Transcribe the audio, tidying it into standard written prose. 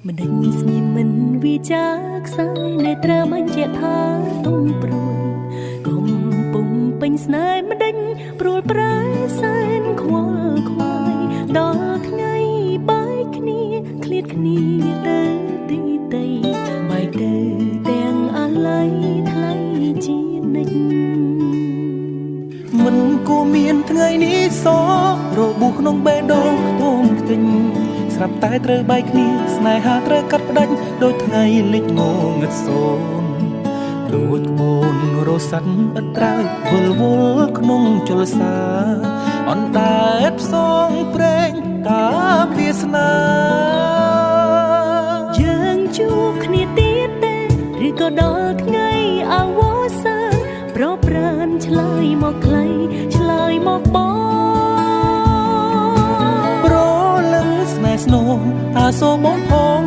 មិនដេញស្ងៀមមិនវាចាខ្សែនៃត្រាមិនជាថាទុំព្រួយកំពុងពេញស្នេហ៍មិនដេញព្រួលប្រែសែនខ្វល់ខ្វាយដល់ថ្ងៃបាយគ្នាឃ្លាតគ្នាទៅទីតីបែកទៅទាំងអាឡ័យថ្លៃជានិច្ចមិនគួរមានថ្ងៃនេះសោករបួសក្នុងបេះដូងខ្ទមខ្ទេញស្រាប់តែត្រូវបែកគ្នាស្នេហាត្រូវកាត់ផ្ដាច់ដោយថ្ងៃលិចងងឹតសូនដូចក្បូនរសាត់ឥតត្រើយវល់វល់ក្នុងជលសាអណ្ដែតផ្សងព្រេងការវាសនាយើងជួបគ្នាទៀតទេឬក៏ដល់ថ្ងៃអវសានប្រប្រានឆ្លើយមកខ្លីឆ្លើយមកបងប្រលឹងស្នេហ៍ស្នូអាសូរបងផង